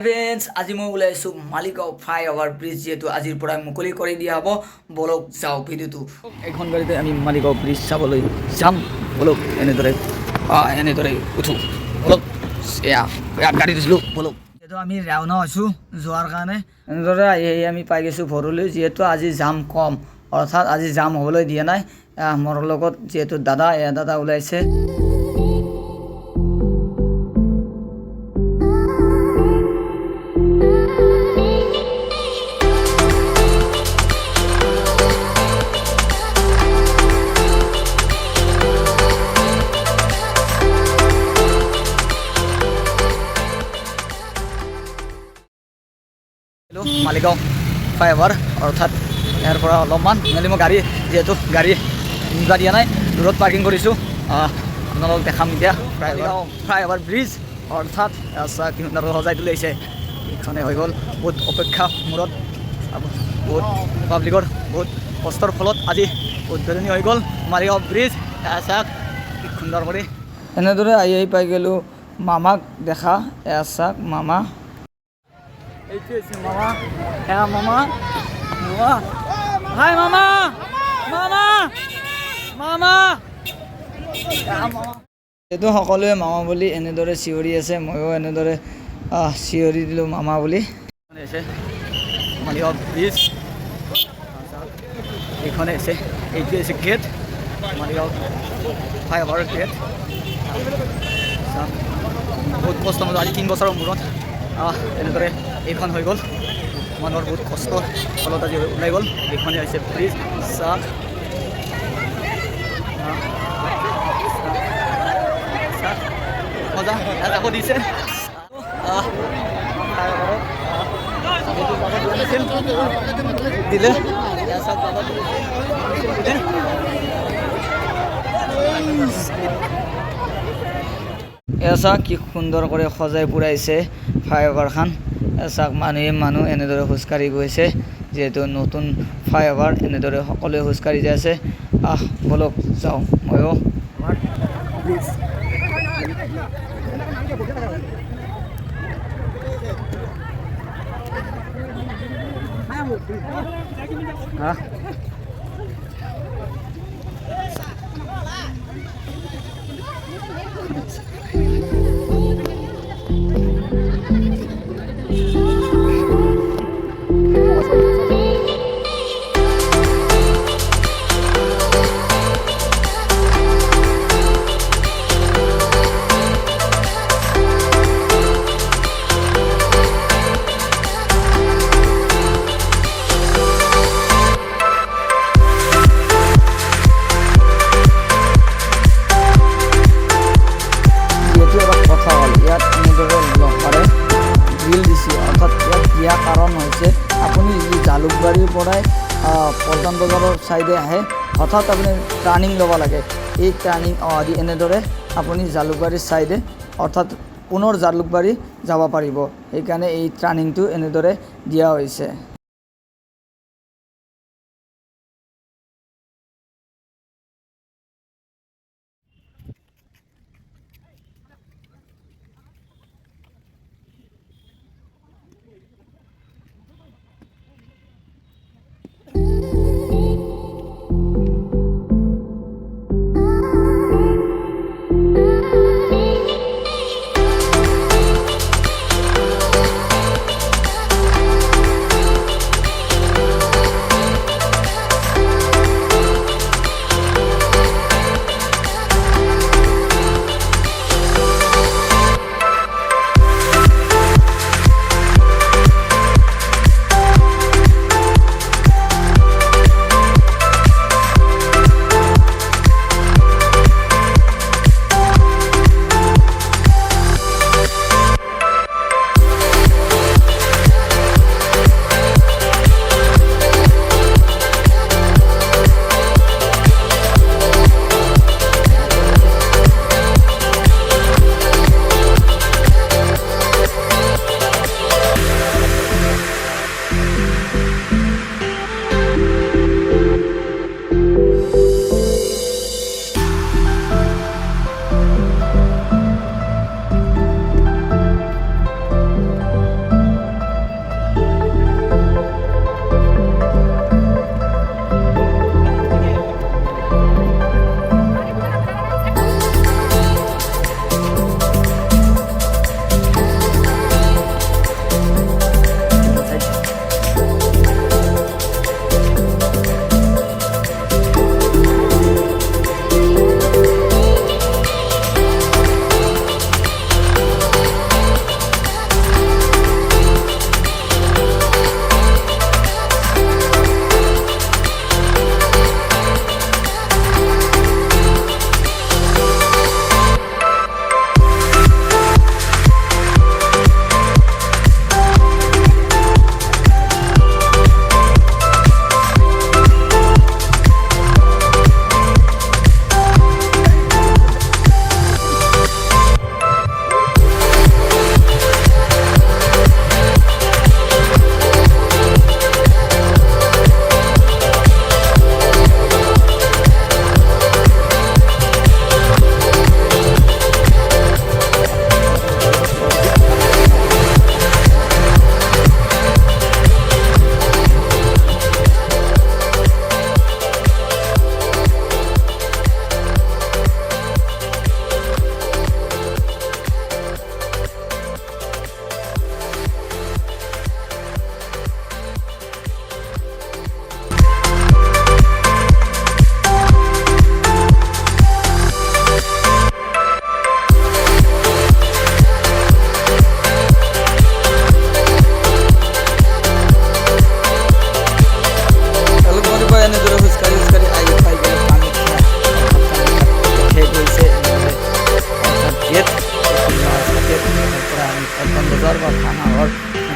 friends আজি মই ওলাই আছোঁ মালিগাঁও ফ্লাইঅভাৰ ব্ৰিজ যিহেতু আজিৰ পৰা মুকলি কৰি দিয়া হ'ব বলক যাওঁ ভিডিঅ'টো এখন গাড়ীতে আমি মালিগাঁও ব্ৰিজ চাবলৈ যাম বলক এনেদৰে উঠোঁ বলক ইয়াত গাড়ী দিছিলোঁ বলক যিহেতু আমি ৰাওনা হৈছোঁ যোৱাৰ কাৰণে এনেদৰে আহি আমি পাই গৈছোঁ ভৰলৈ যিহেতু আজি জাম কম অৰ্থাৎ আজি জাম হ'বলৈ দিয়া নাই মোৰ লগত যিহেতু দাদা ওলাইছে মালিগাঁও ফ্লাইঅভাৰ অৰ্থাৎ ইয়াৰ পৰা অলপমান মেলি মই গাড়ী যিহেতু গাড়ী নিবা দিয়া নাই দূৰত পাৰ্কিং কৰিছোঁ আপোনালোকক দেখাম এতিয়া ফ্লাইঅভাৰ ব্ৰিজ অৰ্থাৎ কি সুন্দৰকৈ সজাই তুলিছে এইখনে হৈ গ'ল বহুত অপেক্ষা মূৰত বহুত পাব্লিকৰ বহুত কষ্টৰ ফলত আজি উদ্বোধনী হৈ গ'ল মালিগাঁও ব্ৰিজ চাওক কি সুন্দৰ কৰি এনেদৰে আহি পাই গ'লোঁ মামাক দেখা চাওক মামা এইটো আছে মামা মামা হাই মামা মামা মামা এইটো সকলোৱে মামা বুলি এনেদৰে চিঞৰি আছে ময়ো এনেদৰে চিঞৰি দিলোঁ মামা বুলি মালিগাঁও ব্ৰিজ এইখনে আছে এইটো আছে গেট মালিগাঁও ফ্লাইঅভাৰ গেট বহুত কষ্ট আজি 3 বছৰৰ মূৰত এনেদৰে এইখন হৈ গ'ল মানুহৰ বহুত কষ্ট ফলত আজি ওলাই গ'ল এইখনে হৈছে ব্ৰিজ চাওক মজা যাব দিছে দিলে চাওক কি সুন্দৰ কৰি সজাই পুৰাইছে ফ্লাইঅভাৰখন চাওক মানুহ এনেদৰে খোজকাঢ়ি গৈছে যিহেতু নতুন ফ্লাইঅভাৰ এনেদৰে সকলোৱে খোজকাঢ়ি যাই আছে বলক যাওঁ ময়ো কাৰণ হৈছে আপুনি জালুকবাৰীৰ পৰাই পল্টন বজাৰৰ ছাইডে আহে হঠাৎ আপুনি টাৰ্ণিং ল'ব লাগে এই টাৰ্ণিং এনেদৰে আপুনি জালুকবাৰীৰ ছাইডে অৰ্থাৎ পুনৰ জালুকবাৰী যাব পাৰিব সেইকাৰণে এই টাৰ্ণিংটো এনেদৰে দিয়া হৈছে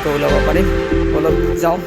ধুনীয়াকৈ ওলাব পাৰিম অলপ যাওঁ